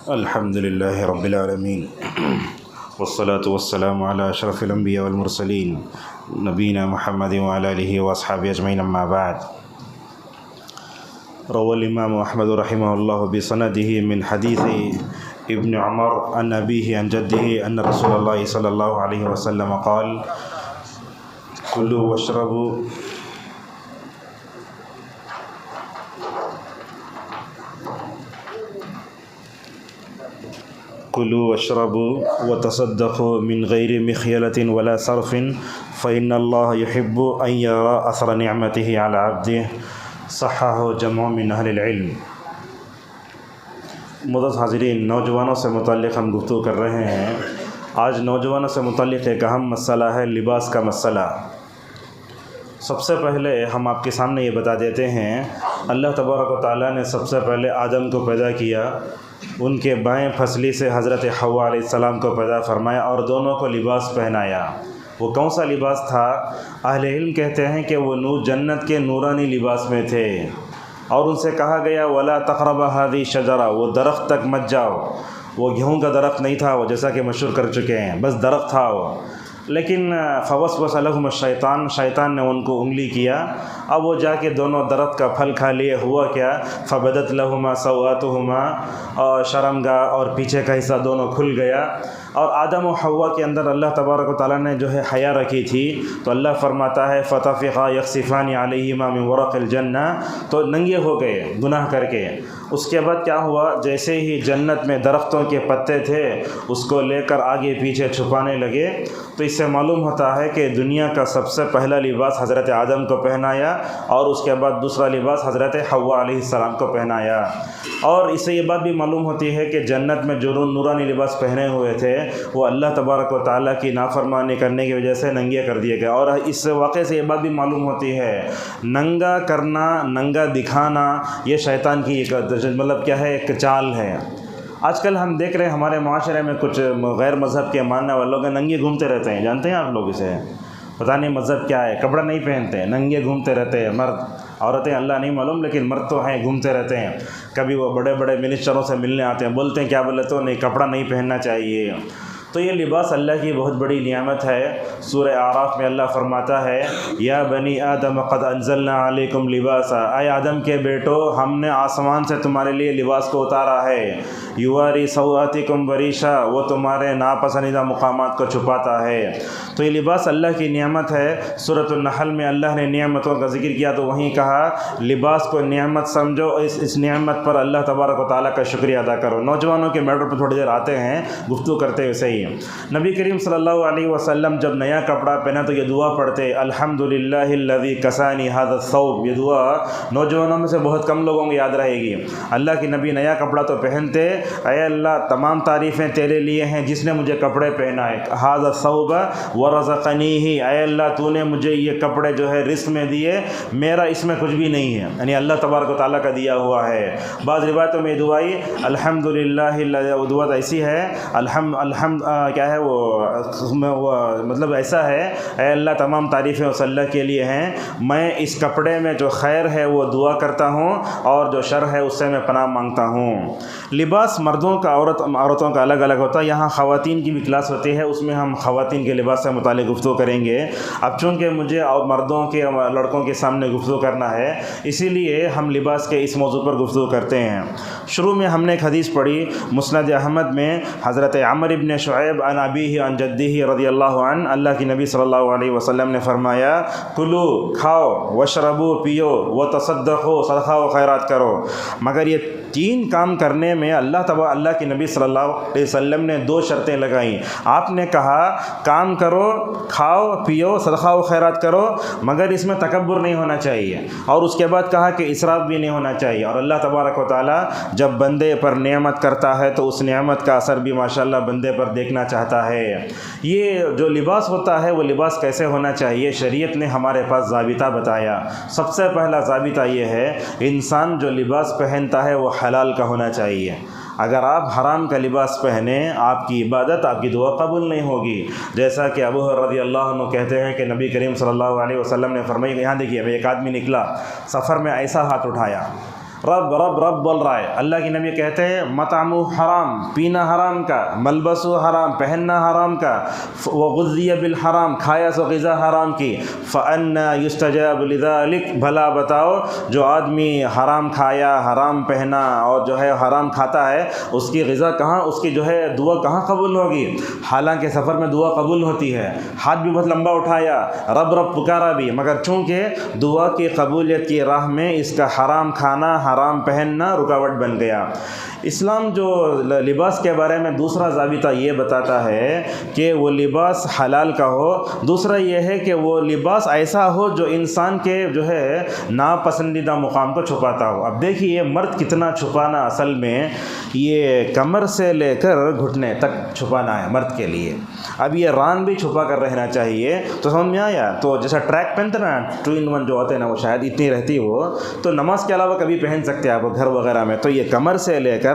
الحمد لله رب العالمين والصلاة والسلام على أشرف الأنبياء والمرسلين نبينا محمد وعلى آله وأصحابه أجمعين أما بعد. روى الإمام أحمد رحمه الله بسنده من حديث ابن عمر عن أبيه عن جده أن رسول الله صلى الله عليه وسلم قال: كلوا واشربوا وتصدقوا من غير مخيلة ولا صرف فإن الله يحب أن يرى أثر نعمته على عبده. صححه جمع من أهل العلم. معزز حاضرین، نوجوانوں سے متعلق ہم گفتگو کر رہے ہیں. آج نوجوانوں سے متعلق ایک اہم مسئلہ ہے لباس کا مسئلہ. سب سے پہلے ہم آپ کے سامنے یہ بتا دیتے ہیں، اللہ تبارک و تعالیٰ نے سب سے پہلے آدم کو پیدا کیا، ان کے بائیں پھسلی سے حضرت حوا علیہ السلام کو پیدا فرمایا اور دونوں کو لباس پہنایا. وہ کون سا لباس تھا؟ اہل علم کہتے ہیں کہ وہ جنت کے نورانی لباس میں تھے، اور ان سے کہا گیا وَلَا تَقْرَبَ هَذِهِ الشَّجَرَةَ، وہ درخت تک مت جاؤ. وہ گیہوں کا درخت نہیں تھا، وہ جیسا کہ مشہور کر چکے ہیں، بس درخت تھا وہ. لیکن فوسوس لہم الشیطان، شیطان نے ان کو انگلی کیا. اب وہ جا کے دونوں درخت کا پھل کھا لیے. ہوا کیا؟ فبدت لہما سوآتہما، اور شرمگاہ اور پیچھے کا حصہ دونوں کھل گیا. اور آدم و حوا کے اندر اللہ تبارک و تعالیٰ نے جو ہے حیا رکھی تھی، تو اللہ فرماتا ہے فَطَفِقَا يَخْصِفَانِ عَلَيْهِمَا مِنْ وَرَقِ الْجَنَّةِ، تو ننگے ہو گئے گناہ کر کے. اس کے بعد کیا ہوا؟ جیسے ہی جنت میں درختوں کے پتے تھے، اس کو لے کر آگے پیچھے چھپانے لگے. تو اس سے معلوم ہوتا ہے کہ دنیا کا سب سے پہلا لباس حضرت آدم کو پہنایا، اور اس کے بعد دوسرا لباس حضرت حوا علیہ السلام کو پہنایا. اور اس سے یہ بات بھی معلوم ہوتی ہے کہ جنت میں جو نورانی لباس پہنے ہوئے تھے، وہ اللہ تبارک و تعالیٰ کی نافرمانی کرنے کی وجہ سے ننگے کر دیے گئے. اور اس واقعے سے یہ بات بھی معلوم ہوتی ہے، ننگا کرنا، ننگا دکھانا، یہ شیطان کی ایک مطلب کیا ہے، ایک چال ہے. آج کل ہم دیکھ رہے ہیں ہمارے معاشرے میں کچھ غیر مذہب کے ماننے والے لوگ ننگے گھومتے رہتے ہیں. جانتے ہیں آپ لوگ اسے؟ پتہ نہیں مذہب کیا ہے، کپڑا نہیں پہنتے، ننگے گھومتے رہتے ہیں. مرد عورتیں اللہ نہیں معلوم، لیکن مرد تو ہیں، گھومتے رہتے ہیں. کبھی وہ بڑے بڑے منسٹروں سے ملنے آتے ہیں، بولتے ہیں کیا بولے تو نہیں، کپڑا نہیں پہننا چاہیے. تو یہ لباس اللہ کی بہت بڑی نعمت ہے. سورہ اعراف میں اللہ فرماتا ہے یا بنی آدم قد انزلنا علیکم لباسا، اے آدم کے بیٹو، ہم نے آسمان سے تمہارے لیے لباس کو اتارا ہے. یواری سوآتکم وریشا، وہ تمہارے ناپسندیدہ مقامات کو چھپاتا ہے. تو یہ لباس اللہ کی نعمت ہے. سورۃ النحل میں اللہ نے نعمتوں کا ذکر کیا تو وہیں کہا لباس کو نعمت سمجھو، اس نعمت پر اللہ تبارک و تعالیٰ کا شکریہ ادا کرو. نوجوانوں کے میٹر پر تھوڑی دیر آتے ہیں گفتگو کرتے ہوئے. صحیح، نبی کریم صلی اللہ علیہ وسلم جب نیا کپڑا پہنا تو یہ دعا پڑھتے الحمدللہ الذی کسانی ھذا الثوب. یہ دعا نوجوانوں میں سے بہت کم لوگوں کو یاد رہے گی. اللہ کی نبی نیا کپڑا تو پہنتے، اے اللہ تمام تعریفیں تیرے لیے ہیں جس نے مجھے کپڑے پہنائے. ھذا الثوب ورزقنیہ، اے اللہ تو نے مجھے یہ کپڑے جو ہے رزق میں دیے، میرا اس میں کچھ بھی نہیں ہے، یعنی اللہ تبارک و تعالیٰ کا دیا ہوا ہے. بعض روایتوں میں دعائی الحمدللہ، دعا ایسی ہے کیا ہے وہ مطلب ایسا ہے، اے اللہ تمام تعریفیں اس اللہ کے لیے ہیں، میں اس کپڑے میں جو خیر ہے وہ دعا کرتا ہوں، اور جو شر ہے اس سے میں پناہ مانگتا ہوں. لباس مردوں کا عورتوں کا الگ الگ ہوتا ہے. یہاں خواتین کی بھی کلاس ہوتی ہے، اس میں ہم خواتین کے لباس سے متعلق گفتگو کریں گے. اب چونکہ مجھے اور مردوں کے لڑکوں کے سامنے گفتگو کرنا ہے، اسی لیے ہم لباس کے اس موضوع پر گفتگو کرتے ہیں. شروع میں ہم نے ایک حدیث پڑھی مسند احمد میں، حضرت عمر بن شعیب عن ابیہ عن جدہ رضی اللہ عنہ، اللہ کی نبی صلی اللہ علیہ وسلم نے فرمایا کلو، کھاؤ، وشربو، پیو، وتصدقو، صدقہ و خیرات کرو. مگر یہ تین کام کرنے میں اللہ کی نبی صلی اللہ علیہ وسلم نے دو شرطیں لگائیں. آپ نے کہا کام کرو، کھاؤ پیو، صدقہ و خیرات کرو، مگر اس میں تکبر نہیں ہونا چاہیے. اور اس کے بعد کہا کہ اسراف بھی نہیں ہونا چاہیے. اور اللہ تبارک و تعالیٰ جب بندے پر نعمت کرتا ہے تو اس نعمت کا اثر بھی ماشاءاللہ بندے پر دیکھنا چاہتا ہے. یہ جو لباس ہوتا ہے وہ لباس کیسے ہونا چاہیے، شریعت نے ہمارے پاس ضابطہ بتایا. سب سے پہلا ضابطہ یہ ہے انسان جو لباس پہنتا ہے وہ حلال کا ہونا چاہیے. اگر آپ حرام کا لباس پہنیں، آپ کی عبادت، آپ کی دعا قبول نہیں ہوگی. جیسا کہ ابو ہریرہ رضی اللہ عنہ کہتے ہیں کہ نبی کریم صلی اللہ علیہ وسلم نے فرمایا، یہاں دیکھیے ایک آدمی نکلا سفر میں، ایسا ہاتھ اٹھایا، رب رب رب بول رہا ہے۔ اللہ کے نبی کہتے ہیں مطعم حرام، پینا حرام کا، ملبس حرام، پہننا حرام کا، وغذی بالحرام، کھایا سو غذا حرام کی، فأنى يستجاب لذلك، بھلا بتاؤ جو آدمی حرام کھایا، حرام پہنا اور جو ہے حرام کھاتا ہے، اس کی غذا کہاں، اس کی جو ہے دعا کہاں قبول ہوگی؟ حالانکہ سفر میں دعا قبول ہوتی ہے، ہاتھ بھی بہت لمبا اٹھایا، رب رب پکارا بھی، مگر چونکہ دعا کی قبولیت کی راہ میں اس کا حرام کھانا، حرام پہننا رکاوٹ بن گیا۔ اسلام جو لباس کے بارے میں دوسرا ضابطہ یہ بتاتا ہے کہ وہ لباس حلال کا ہو، دوسرا یہ ہے کہ وہ لباس ایسا ہو جو انسان کے جو ہے ناپسندیدہ مقام کو چھپاتا ہو۔ اب دیکھیے یہ مرد کتنا چھپانا، اصل میں یہ کمر سے لے کر گھٹنے تک چھپانا ہے مرد کے لیے۔ اب یہ ران بھی چھپا کر رہنا چاہیے، تو سمجھ میں آیا؟ تو جیسا ٹریک پہنتے نا 2 in 1 جو ہوتے ہیں نا، وہ شاید اتنی رہتی وہ، تو نماز کے علاوہ کبھی پہن سکتے ہیں آپ گھر وغیرہ میں، تو یہ کمر سے لے کر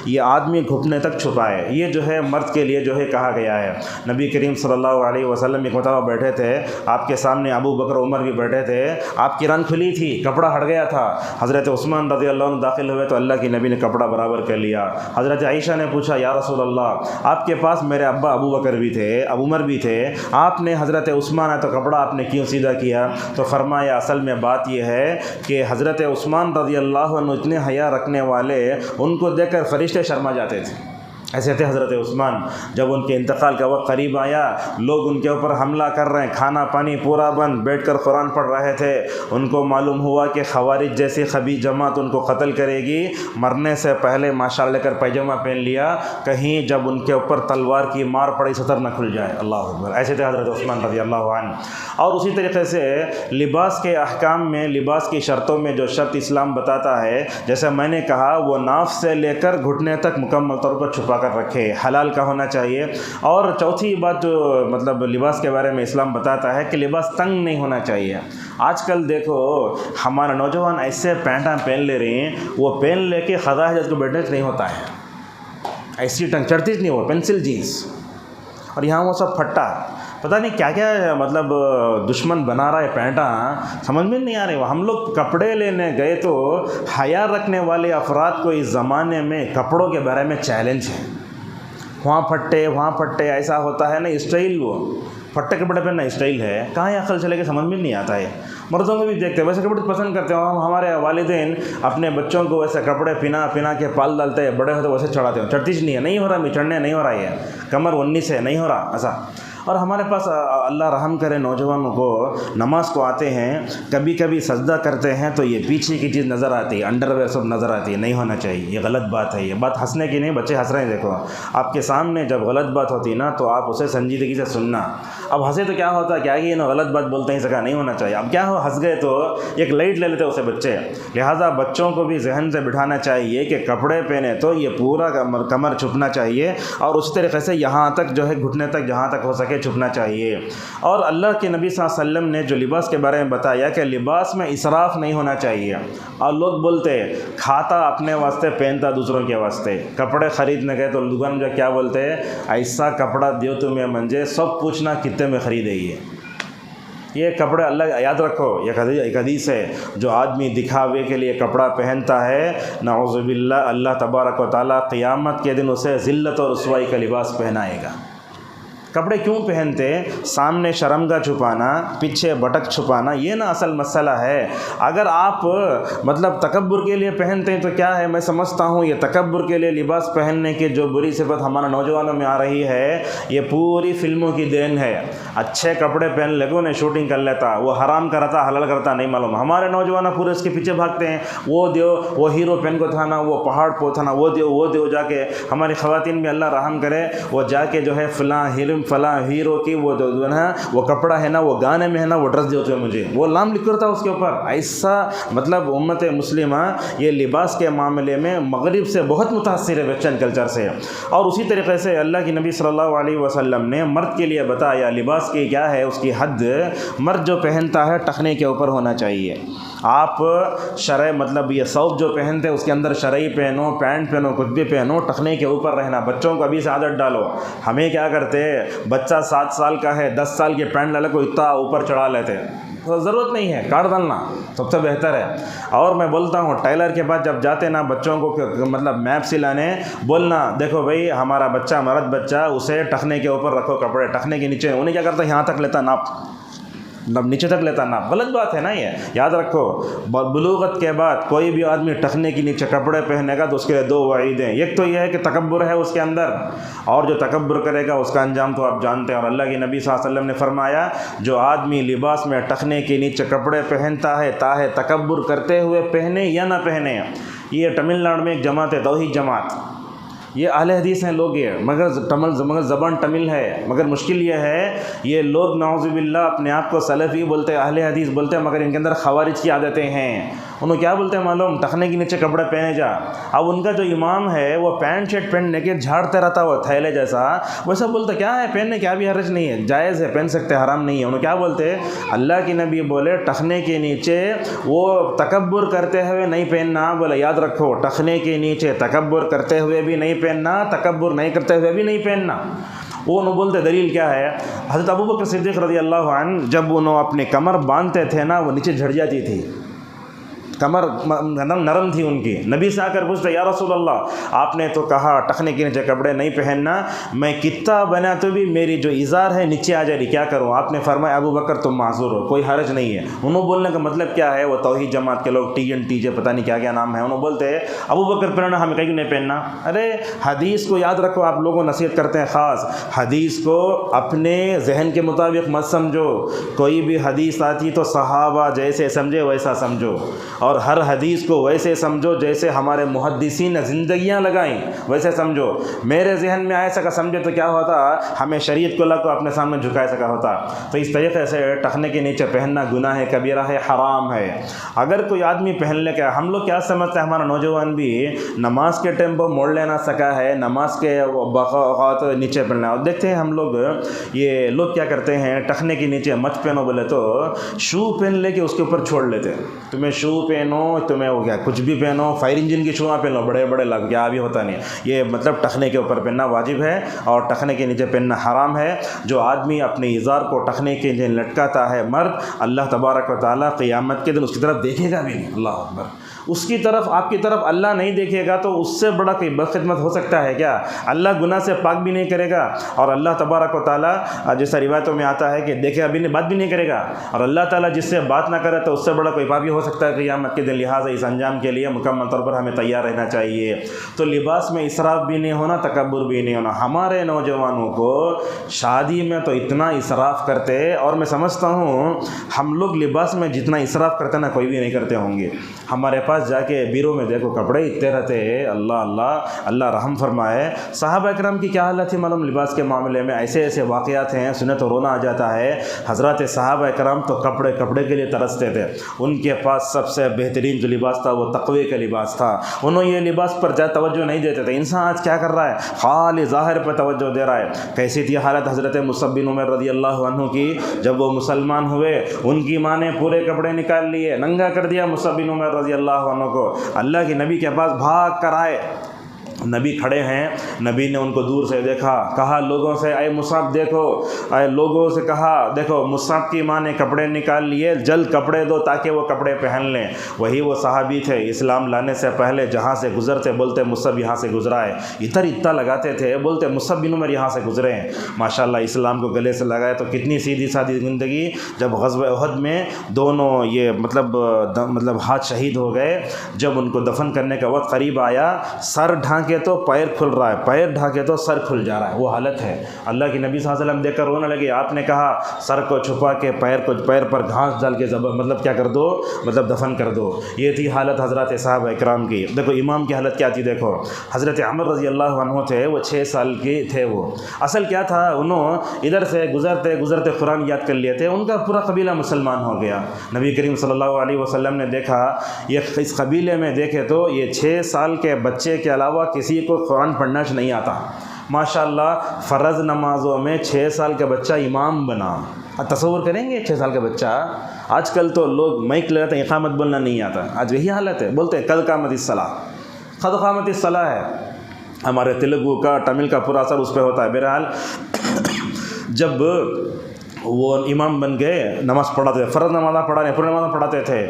یہ آدمی گھٹنے تک چھپائے، یہ جو ہے مرد کے لیے جو ہے کہا گیا ہے۔ نبی کریم صلی اللہ علیہ وسلم ایک مرتبہ بیٹھے تھے، آپ کے سامنے ابو بکر عمر بھی بیٹھے تھے، آپ کی ران کھلی تھی، کپڑا ہٹ گیا تھا، حضرت عثمان رضی اللہ عنہ داخل ہوئے تو اللہ کے نبی نے کپڑا برابر کر لیا۔ حضرت عائشہ نے پوچھا یا رسول اللہ، آپ کے پاس میرے ابا ابو بکر بھی تھے، ابو عمر بھی تھے، آپ نے حضرت عثمان ہے تو کپڑا آپ نے کیوں سیدھا کیا؟ تو فرمایا اصل میں بات یہ ہے کہ حضرت عثمان رضی اللہ عنہ اتنے حیا رکھنے والے، ان کو دیکھ کر فرشتے شرما جاتے تھے۔ ایسے تھے حضرت عثمان، جب ان کے انتقال کا وقت قریب آیا، لوگ ان کے اوپر حملہ کر رہے ہیں، کھانا پانی پورا بند، بیٹھ کر قرآن پڑھ رہے تھے، ان کو معلوم ہوا کہ خوارج جیسی خبیث جماعت ان کو قتل کرے گی، مرنے سے پہلے ماشاءاللہ لے کر پیجامہ پہن لیا، کہیں جب ان کے اوپر تلوار کی مار پڑی سطر نہ کھل جائے۔ اللہ اکبر، ایسے تھے حضرت عثمان رضی اللہ عنہ۔ اور اسی طریقے سے لباس کے احکام میں، لباس کی شرطوں میں جو شرط اسلام بتاتا ہے، جیسے میں نے کہا وہ ناف سے لے کر گھٹنے تک مکمل طور پر چھپا کر رکھے، حلال کا ہونا چاہیے۔ اور چوتھی بات جو مطلب لباس کے بارے میں اسلام بتاتا ہے کہ لباس تنگ نہیں ہونا چاہیے۔ آج کل دیکھو ہمارے نوجوان ایسے پینٹاں پہن لے رہے ہیں، وہ پہن لے کے خدا حاجت کو بیٹھنے نہیں ہوتا ہے، ایسی ٹنگ چڑھتی نہیں، وہ پینسل جینس، اور یہاں وہ سب پھٹا، پتہ نہیں کیا کیا مطلب دشمن بنا رہا ہے پینٹاں، سمجھ میں نہیں آ رہے۔ ہم لوگ کپڑے لینے گئے تو حیا رکھنے والے افراد کو اس زمانے میں کپڑوں کے بارے میں چیلنج ہے، وہاں پھٹے ایسا ہوتا ہے نا اسٹائل، وہ پھٹے کپڑے پہننا اسٹائل ہے، کہاں یہ عقل چلے کے سمجھ میں نہیں آتا ہے۔ مردوں کو بھی دیکھتے ہیں ویسے کپڑے پسند کرتے ہیں، ہمارے والدین اپنے بچوں کو ویسے کپڑے پہنا کے پال ڈالتے ہیں، بڑے ہوتے ویسے چڑھاتے ہیں، چڑھتی نہیں ہے، نہیں ہو رہا، چڑھنے نہیں ہو رہا ہے، کمر 19 ہے، نہیں ہو رہا ایسا۔ اور ہمارے پاس اللہ رحم کرے نوجوانوں کو نماز کو آتے ہیں، کبھی کبھی سجدہ کرتے ہیں تو یہ پیچھے کی چیز نظر آتی ہے، انڈر ویئر سب نظر آتی ہے، نہیں ہونا چاہیے، یہ غلط بات ہے۔ یہ بات ہنسنے کی نہیں، بچے ہنس رہے ہیں، دیکھو آپ کے سامنے جب غلط بات ہوتی ہے نا تو آپ اسے سنجیدگی سے سننا۔ اب ہنسے تو کیا ہوتا ہے، کیا یہ غلط بات بولتے ہیں، سکا نہیں ہونا چاہیے۔ اب کیا ہو، ہنس گئے تو ایک لائٹ لے لیتے اسے بچے، لہٰذا بچوں کو بھی ذہن سے بٹھانا چاہیے کہ کپڑے پہنے تو یہ پورا کمر چھپنا چاہیے، اور اسی طریقے سے یہاں تک جو ہے گھٹنے تک جہاں تک ہو سکے چھپنا چاہیے۔ اور اللہ کے نبی صلی اللہ علیہ وسلم نے جو لباس کے بارے میں بتایا کہ لباس میں اسراف نہیں ہونا چاہیے۔ اور لوگ بولتے کھاتا اپنے واسطے، پہنتا دوسروں کے واسطے۔ کپڑے خریدنے گئے تو دکان جو کیا بولتے ہیں، ایسا کپڑا دیو تمہیں منجے، سب پوچھنا کتنے میں خریدے یہ کپڑے۔ اللہ یاد رکھو، ایک حدیث ہے، جو آدمی دکھاوے کے لیے کپڑا پہنتا ہے، نعوذ باللہ، اللہ تبارک و تعالیٰ قیامت کے دن اسے ذلت اور رسوائی کا لباس پہنائے گا۔ کپڑے کیوں پہنتے؟ سامنے شرمگاہ چھپانا، پیچھے بٹک چھپانا، یہ نا اصل مسئلہ ہے۔ اگر آپ مطلب تکبر کے لیے پہنتے ہیں تو کیا ہے، میں سمجھتا ہوں یہ تکبر کے لیے لباس پہننے کی جو بری صفت ہمارے نوجوانوں میں آ رہی ہے، یہ پوری فلموں کی دین ہے۔ اچھے کپڑے پہن لے کو نہیں شوٹنگ کر لیتا، وہ حرام کرتا حلال کرتا نہیں معلوم، ہمارے نوجوان پورے اس کے پیچھے بھاگتے ہیں، وہ دیو، وہ ہیرو پہن کو تھا نا، وہ پہاڑ پہ تھا نا، وہ دیو جا کے۔ ہماری خواتین بھی اللہ رحم کرے، وہ جا کے جو ہے فلاں ہیرو کی وہ جو ہے نا وہ کپڑا ہے نا، وہ گانے میں ہے نا، وہ ڈریس دیتے ہیں مجھے، وہ نام لکھ کرتا اس کے اوپر۔ ایسا مطلب امت مسلمہ یہ لباس کے معاملے میں مغرب سے بہت متاثر ہے، ویسٹرن کلچر سے۔ اور اسی طریقے سے اللہ کے نبی صلی اللہ علیہ وسلم نے مرد کے لیے بتایا لباس کی کیا ہے، اس کی حد۔ مرد جو پہنتا ہے ٹخنے کے اوپر ہونا چاہیے۔ آپ شرعی مطلب یہ ثوب جو پہنتے ہیں اس کے اندر شرعی پہنو، پینٹ پہنو، کچھ بھی پہنو، ٹخنے کے اوپر رہنا۔ بچوں کو ابھی سے عادت ڈالو۔ ہمیں کیا کرتے، بچہ 7 سال کا ہے، 10 سال کے پینٹ لے کو اتنا اوپر چڑھا لیتے، ضرورت نہیں ہے، کاٹ ڈالنا سب سے بہتر ہے۔ اور میں بولتا ہوں ٹیلر کے پاس جب جاتے نا بچوں کو مطلب میپ سلانے، بولنا دیکھو بھائی ہمارا بچہ مرد بچہ، اسے ٹخنے کے اوپر رکھو کپڑے، ٹخنے کے نیچے۔ انہیں کیا کرتا ہے یہاں تک لیتا ناپ، نیچے تک لیتا ناپ، غلط بات ہے نا یہ، یاد رکھو۔ بلوغت کے بعد کوئی بھی آدمی ٹخنے کے نیچے کپڑے پہنے گا تو اس کے لیے 2 وعیدیں، ایک تو یہ ہے کہ تکبر ہے اس کے اندر، اور جو تکبر کرے گا اس کا انجام تو آپ جانتے ہیں۔ اور اللہ کے نبی صلی اللہ علیہ وسلم نے فرمایا جو آدمی لباس میں ٹخنے کے نیچے کپڑے پہنتا ہے تاہے تکبر کرتے ہوئے پہنے یا نہ پہنے، یہ تمل ناڈو میں ایک جماعت ہے توحید جماعت، یہ اہل حدیث ہیں لوگ، یہ مگر زبان تمل ہے، مگر مشکل یہ ہے یہ لوگ نعوذ باللہ اپنے آپ کو سلفی بولتے اہل حدیث بولتے ہیں، مگر ان کے اندر خوارج کی عادتیں ہیں۔ انہوں کیا بولتے ہیں معلوم؟ ٹخنے کے نیچے کپڑے پہنے جا۔ اب ان کا جو امام ہے وہ پینٹ شرٹ پہننے کے جھاڑتے رہتا ہوا تھیلے جیسا، ویسا بولتا کیا ہے پہننے کیا بھی حرج نہیں ہے، جائز ہے پہن سکتے، حرام نہیں ہے۔ انہوں کیا بولتے؟ اللہ کی نبی بولے ٹخنے کے نیچے وہ تکبر کرتے ہوئے نہیں پہننا، بولے یاد رکھو ٹخنے کے نیچے تکبر کرتے ہوئے بھی نہیں پہننا، تکبر نہیں کرتے ہوئے بھی نہیں پہننا۔ وہ انہوں بولتے دلیل کیا ہے؟ حضرت ابوبکر صدیق رضی اللہ عنہ جب انہوں اپنے کمر باندھتے تھے نا وہ نیچے جھڑ جاتی تھی، کمر نرم تھی ان کی۔ نبی سے آ کر پوچھتے یا رسول اللہ آپ نے تو کہا ٹخنے کے نیچے کپڑے نہیں پہننا، میں کتا بنا تو بھی میری جو ازار ہے نیچے آ جائے کیا کروں؟ آپ نے فرمایا ابو بکر تم معذور ہو، کوئی حرج نہیں ہے۔ انہوں بولنے کا مطلب کیا ہے؟ وہ توحید جماعت کے لوگ TNTJ پتہ نہیں کیا کیا نام ہے، انہوں بولتے ابو بکر پہننا ہمیں کہیں نہیں پہننا۔ ارے حدیث کو یاد رکھو، آپ لوگوں نصیحت کرتے ہیں خاص، حدیث کو اپنے ذہن کے مطابق مت سمجھو، کوئی بھی حدیث آتی تو صحابہ جیسے سمجھے ویسا سمجھو، اور ہر حدیث کو ویسے سمجھو جیسے ہمارے محدثین نے زندگیاں لگائیں ویسے سمجھو۔ میرے ذہن میں آئے سکا سمجھے تو کیا ہوتا؟ ہمیں شریعت کو اللہ کو اپنے سامنے جھکائے سکا ہوتا۔ تو اس طریقے سے ٹخنے کے نیچے پہننا گناہ کبیرہ ہے، حرام ہے۔ اگر کوئی آدمی پہن لے کے، ہم لوگ کیا سمجھتے ہیں ہمارا نوجوان بھی نماز کے ٹائم پر موڑ لینا سکا ہے، نماز کے اوقات نیچے پہننا۔ اور دیکھتے ہیں ہم لوگ یہ لوگ کیا کرتے ہیں ٹخنے کے نیچے مت پہنو بولے تو شو پہن لے کے اس کے اوپر چھوڑ لیتے، تمہیں شو پہنو تمہیں ہو گیا کچھ بھی پہنو، فائر انجن کی شوئیں پہن لو، بڑے بڑے لگ کیا بھی ہوتا نہیں، یہ مطلب ٹخنے کے اوپر پہننا واجب ہے اور ٹخنے کے نیچے پہننا حرام ہے۔ جو آدمی اپنے ازار کو ٹخنے کے نیچے لٹکاتا ہے مرد، اللہ تبارک و تعالیٰ قیامت کے دن اس کی طرف دیکھے گا بھی نہیں۔ اللہ اکبر، اس کی طرف آپ کی طرف اللہ نہیں دیکھے گا تو اس سے بڑا کوئی بدخدمت ہو سکتا ہے کیا؟ اللہ گناہ سے پاک بھی نہیں کرے گا، اور اللہ تبارک و تعالیٰ جیسا روایتوں میں آتا ہے کہ دیکھے ابھی نہیں بات بھی نہیں کرے گا، اور اللہ تعالیٰ جس سے بات نہ کرے تو اس سے بڑا کوئی پاپی ہو سکتا ہے قیامت کے دن۔ لہٰذا اس انجام کے لیے مکمل طور پر ہمیں تیار رہنا چاہیے۔ تو لباس میں اسراف بھی نہیں ہونا، تکبر بھی نہیں ہونا۔ ہمارے نوجوانوں کو شادی میں تو اتنا اسراف کرتے، اور میں سمجھتا ہوں ہم لوگ لباس میں جتنا اسراف کرتے نا کوئی بھی نہیں کرتے ہوں گے۔ ہمارے پاس جا کے بیرو میں دیکھو کپڑے اتنے رہتے ہیں، اللہ اللہ اللہ رحم فرمائے۔ صحابہ اکرام کی کیا حالت تھی معلوم لباس کے معاملے میں؟ ایسے ایسے واقعات ہیں سنے تو رونا آ جاتا ہے۔ حضرات صحابہ اکرام تو کپڑے کے لیے ترستے تھے، ان کے پاس سب سے بہترین جو لباس تھا وہ تقوی کا لباس تھا، انہوں یہ لباس پر زیادہ توجہ نہیں دیتے تھے۔ انسان آج کیا کر رہا ہے؟ خالی ظاہر پر توجہ دے رہا ہے۔ کیسی تھی حالت حضرت مصعب بن عمیر رضی اللہ عنہ کی؟ جب وہ مسلمان ہوئے ان کی ماں نے پورے کپڑے نکال لیے، ننگا کر دیا مصعب بن عمیر رضی اللہ عنہ کو۔ اللہ کے نبی کے پاس بھاگ کر آئے، نبی کھڑے ہیں، نبی نے ان کو دور سے دیکھا، کہا لوگوں سے اے مصعب دیکھو، اے لوگوں سے کہا دیکھو مصعب کی ماں نے کپڑے نکال لیے، جلد کپڑے دو تاکہ وہ کپڑے پہن لیں۔ وہی وہ صحابی تھے اسلام لانے سے پہلے جہاں سے گزرتے بولتے مصعب یہاں سے گزرا ہے، اتنا لگاتے تھے بولتے مصعب بن عمیر یہاں سے گزرے ہیں۔ ماشاءاللہ اسلام کو گلے سے لگائے تو کتنی سیدھی سادھی زندگی۔ جب غزوہ احد میں دونوں یہ مطلب ہاتھ شہید ہو گئے، جب ان کو دفن کرنے کا وقت قریب آیا، سر ڈھانکے تو پیر کھل رہا ہے، پیر ڈھانکے تو سر کھل جا رہا ہے، وہ حالت ہے۔ اللہ کے نبی صلی اللہ علیہ وسلم دیکھ کر رونے لگے، آپ نے کہا سر کو چھپا کے پیر پر گھاس ڈال کے کیا کر دو، دفن کر دو۔ یہ تھی حالت حضرات صحابہ اکرام کی۔ دیکھو امام کی حالت کیا تھی، دیکھو حضرت عمر رضی اللہ عنہ تھے، وہ 6 سال کے تھے۔ وہ اصل کیا تھا، انہوں ادھر سے گزرتے قرآن یاد کر لیے تھے، ان کا پورا قبیلہ مسلمان ہو گیا۔ نبی کریم صلی اللہ علیہ وسلم نے دیکھا یہ اس قبیلے میں دیکھے تو یہ 6 سال کے بچے کے علاوہ کسی کو قرآن پڑھنا نہیں آتا۔ ماشاءاللہ فرض نمازوں میں 6 سال کا بچہ امام بنا۔ تصور کریں گے 6 سال کا بچہ؟ آج کل تو لوگ مائک لگاتے ہیں، اقامت بولنا نہیں آتا، آج وہی حالت ہے، بولتے ہیں قد قامت الصلاۃ ہے۔ ہمارے تیلگو کا تمل کا پورا اثر اس پہ ہوتا ہے۔ بہرحال جب وہ امام بن گئے، نماز پڑھاتے تھے، فرض نماز پڑھانے پورے نماز پڑھاتے تھے،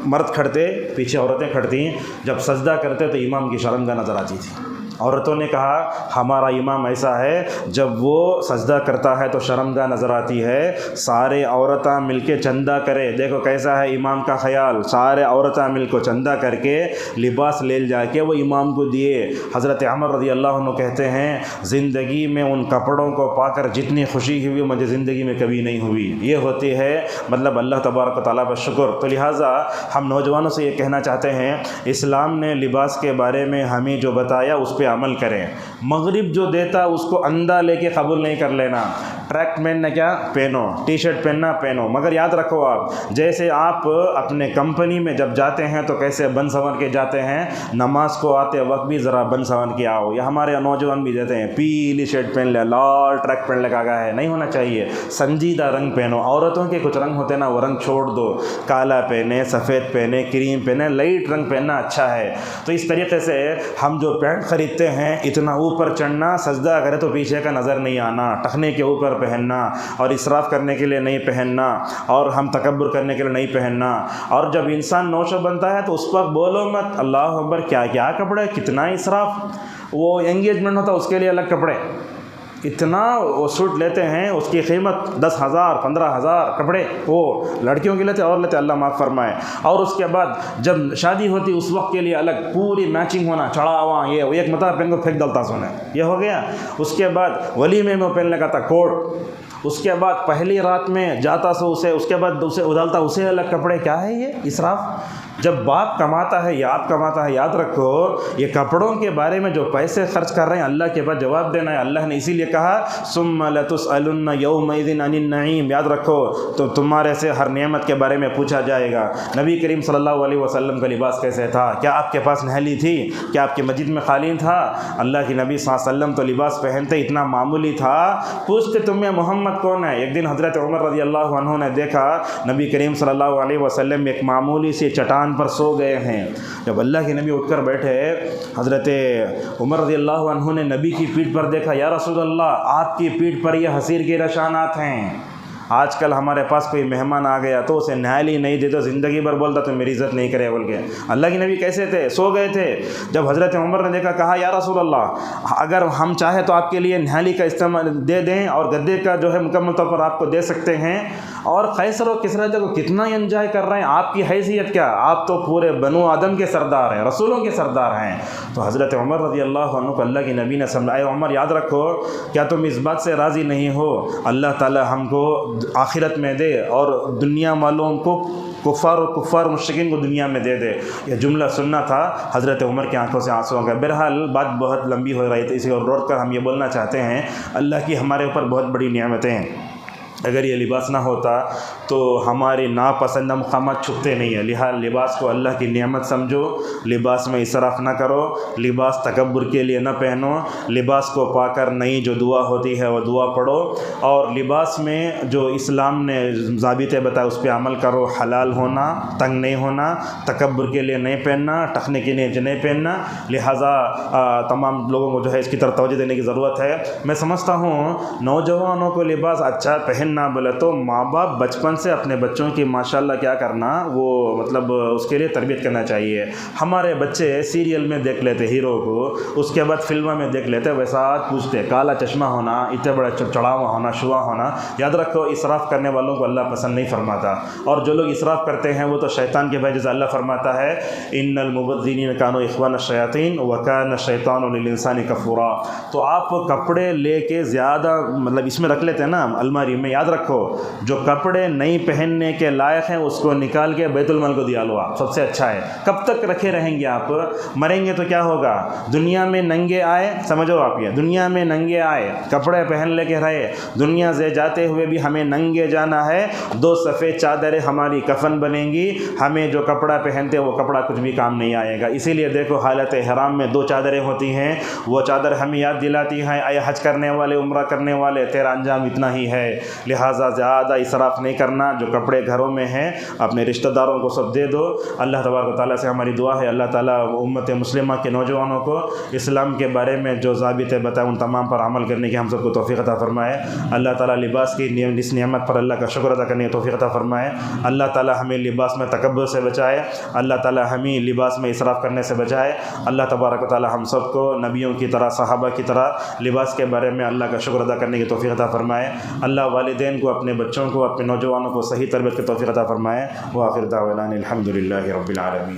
مرد کھڑتے پیچھے عورتیں کھڑتی، جب سجدہ کرتے تو امام کی شرمگاہ نظر آتی تھی۔ عورتوں نے کہا ہمارا امام ایسا ہے جب وہ سجدہ کرتا ہے تو شرمگاہ نظر آتی ہے، سارے عورتیں مل کے چندہ کرے، دیکھو کیسا ہے امام کا خیال، سارے عورتیں مل کو چندہ کر کے لباس لے جا کے وہ امام کو دیے۔ حضرت عمر رضی اللہ عنہ کہتے ہیں زندگی میں ان کپڑوں کو پا کر جتنی خوشی ہوئی مجھے زندگی میں کبھی نہیں ہوئی۔ یہ ہوتی ہے مطلب اللہ تبارک و تعالیٰ کا شکر۔ تو لہٰذا ہم نوجوانوں سے یہ کہنا چاہتے ہیں اسلام نے لباس کے بارے میں ہمیں جو بتایا اس پہ عمل کریں۔ مغرب جو دیتا اس کو اندھا لے کے قبول نہیں کر لینا۔ ٹریک پہننا کیا پہنو، ٹی شرٹ پہننا پہنو، مگر یاد رکھو آپ جیسے آپ اپنے کمپنی میں جب جاتے ہیں تو کیسے بن سنور کے جاتے ہیں، نماز کو آتے وقت بھی ذرا بن سنور کے آؤ۔ یا ہمارے نوجوان بھی دیتے ہیں پیلی شرٹ پہن لے، لال ٹریک پہن لے، کہا ہے نہیں ہونا چاہیے، سنجیدہ رنگ پہنو۔ عورتوں کے کچھ رنگ ہوتے ہیں نا وہ رنگ چھوڑ دو، کالا پہنے، سفید پہنے، کریم پہنے، لائٹ رنگ پہننا اچھا ہے۔ تو اس طریقے سے ہم جو پینٹ خریدتے ہیں اتنا اوپر چڑھنا، سجدہ کرے تو پیچھے کا نظر نہیں آنا، ٹخنے کے اوپر پہننا، اور اسراف کرنے کے لیے نہیں پہننا، اور ہم تکبر کرنے کے لیے نہیں پہننا۔ اور جب انسان نوشو بنتا ہے تو اس وقت بولو مت اللہ اکبر کیا کیا کپڑے، کتنا اسراف۔ وہ انگیجمنٹ ہوتا اس کے لیے الگ کپڑے، اتنا وہ سوٹ لیتے ہیں اس کی قیمت 10,000 15,000 کپڑے وہ لڑکیوں کے لیتے اور لیتے، اللہ معاف فرمائے۔ اور اس کے بعد جب شادی ہوتی اس وقت کے لیے الگ پوری میچنگ ہونا، چڑھا ہوا یہ ایک مطلب پہن کو پھینک ڈالتا سونے، یہ ہو گیا۔ اس کے بعد ولیمے میں پہننے کا تھا کوٹ، اس کے بعد پہلی رات میں جاتا سو اسے، اس کے بعد اسے ادالتا اسے الگ کپڑے، کیا ہے یہ اسراف۔ جب باپ کماتا ہے یا آپ کماتا ہے یاد رکھو یہ کپڑوں کے بارے میں جو پیسے خرچ کر رہے ہیں اللہ کے پاس جواب دینا ہے۔ اللہ نے اسی لیے کہا ثم لتسألن یومئذ عن النعیم، یاد رکھو تو تمہارے سے ہر نعمت کے بارے میں پوچھا جائے گا۔ نبی کریم صلی اللہ علیہ وسلم کا لباس کیسے تھا؟ کیا آپ کے پاس نہلی تھی؟ کیا آپ کی مسجد میں قالین تھا؟ اللہ کے نبی صلی اللہ علیہ وسلم تو لباس پہنتے اتنا معمولی تھا، پوچھتے تمہیں محمد کون ہے؟ ایک دن حضرت عمر رضی اللہ عنہ نے دیکھا نبی کریم صلی اللہ علیہ وسلم ایک معمولی سی چٹان پر سو گئے ہیں۔ جب اللہ کے نبی اٹھ کر بیٹھے حضرت عمر رضی اللہ عنہ نے نبی کی پیٹھ پر دیکھا، یا رسول اللہ آپ کی پیٹھ پر یہ حصیر کے نشانات ہیں۔ آج کل ہمارے پاس کوئی مہمان آ گیا تو اسے نہالی نہیں دے تو زندگی بھر بولتا تو میری عزت نہیں کرے بول کے۔ اللہ کے نبی کیسے تھے؟ سو گئے تھے۔ جب حضرت عمر نے دیکھا کہا یا رسول اللہ اگر ہم چاہیں تو آپ کے لیے نہالی کا استعمال دے دیں اور گدے کا جو ہے مکمل طور پر آپ کو دے سکتے ہیں۔ اور قیصر و کسریٰ کو کتنا انجوائے کر رہے ہیں، آپ کی حیثیت کیا؟ آپ تو پورے بنو آدم کے سردار ہیں، رسولوں کے سردار ہیں۔ تو حضرت عمر رضی اللہ عنہ کو اللہ کے نبی نے سمجھایا عمر یاد رکھو کیا تم اس بات سے راضی نہیں ہو اللہ تعالی ہم کو آخرت میں دے اور دنیا والوں کو کفار مشرکین کو دنیا میں دے دے۔ یہ جملہ سننا تھا، حضرت عمر کی آنکھوں سے آنسو آ گئے۔ بہرحال بات بہت لمبی ہو رہی تھی، اسی کو روک کر ہم یہ بولنا چاہتے ہیں اللہ کی ہمارے اوپر بہت بڑی نعمتیں ہیں۔ اگر یہ لباس نہ ہوتا تو ہماری ناپسندہ مقامات چھپتے نہیں ہیں۔ لہٰذا لباس کو اللہ کی نعمت سمجھو، لباس میں اسراف نہ کرو، لباس تکبر کے لیے نہ پہنو، لباس کو پا کر نئی جو دعا ہوتی ہے وہ دعا پڑھو، اور لباس میں جو اسلام نے ضابطے بتائے اس پہ عمل کرو، حلال ہونا، تنگ نہیں ہونا، تکبر کے لیے نہیں پہننا، ٹخنے کے لیے نہیں پہننا۔ لہٰذا تمام لوگوں کو جو ہے اس کی طرف توجہ دینے کی ضرورت ہے۔ میں سمجھتا ہوں نوجوانوں کو لباس اچھا پہننا بولے تو ماں باپ بچپن سے اپنے بچوں کی ماشاءاللہ کیا کرنا وہ مطلب اس کے لیے تربیت کرنا چاہیے۔ ہمارے بچے سیریل میں دیکھ لیتے ہیرو کو، اس کے بعد فلموں میں دیکھ لیتے ویسا پوچھتے، کالا چشمہ ہونا، اتنے بڑے چڑھاوا ہونا، شوا ہونا۔ یاد رکھو اسراف کرنے والوں کو اللہ پسند نہیں فرماتا، اور جو لوگ اسراف کرتے ہیں وہ تو شیطان کے بھائی، جیسے اللہ فرماتا ہے ان المبذرین کانوا اخوان الشیاطین وکان الشیطان للانسان کفورا۔ تو آپ کپڑے لے کے زیادہ مطلب اس میں رکھ لیتے ہیں نا الماری میں، یاد رکھو جو کپڑے نہیں پہننے کے لائق ہیں اس کو نکال کے بیت المال کو دیا لو، آپ سب سے اچھا ہے۔ کب تک رکھے رہیں گے آپ؟ مریں گے تو کیا ہوگا؟ دنیا میں ننگے آئے، سمجھو آپ یہ دنیا میں ننگے آئے، کپڑے پہن لے کے رہے، دنیا سے جاتے ہوئے بھی ہمیں ننگے جانا ہے۔ 2 سفید چادریں ہماری کفن بنیں گی، ہمیں جو کپڑا پہنتے وہ کپڑا کچھ بھی کام نہیں آئے گا۔ اسی لیے دیکھو حالت احرام میں 2 چادریں ہوتی ہیں، وہ چادر ہمیں یاد دلاتی ہیں اے حج کرنے والے، عمرہ کرنے والے، تیرا انجام اتنا ہی ہے۔ لہٰذا زیادہ اسراف نہیں کرنا، جو کپڑے گھروں میں ہیں اپنے رشتہ داروں کو سب دے دو۔ اللہ تبارک و تعالیٰ سے ہماری دعا ہے اللہ تعالیٰ امت مسلمہ کے نوجوانوں کو اسلام کے بارے میں جو ضابطے بتائے ان تمام پر عمل کرنے کی ہم سب کو توفیق عطا فرمائے۔ اللہ تعالیٰ لباس کی اس نعمت پر اللہ کا شکر ادا کرنے کی توفیق عطا فرمائے۔ اللہ تعالیٰ ہمیں لباس میں تکبر سے بچائے، اللہ تعالیٰ ہمیں لباس میں اسراف کرنے سے بچائے۔ اللہ تبارک و تعالیٰ ہم سب کو نبیوں کی طرح، صحابہ کی طرح لباس کے بارے میں اللہ کا شکر ادا کرنے کی توفیق عطا فرمائے۔ اللہ والدین کو، اپنے بچوں کو، اپنے نوجوانوں کو صحیح تربیت کی توفیق عطا فرمائے۔ وآخر دعوانا الحمد للہ رب العالمین۔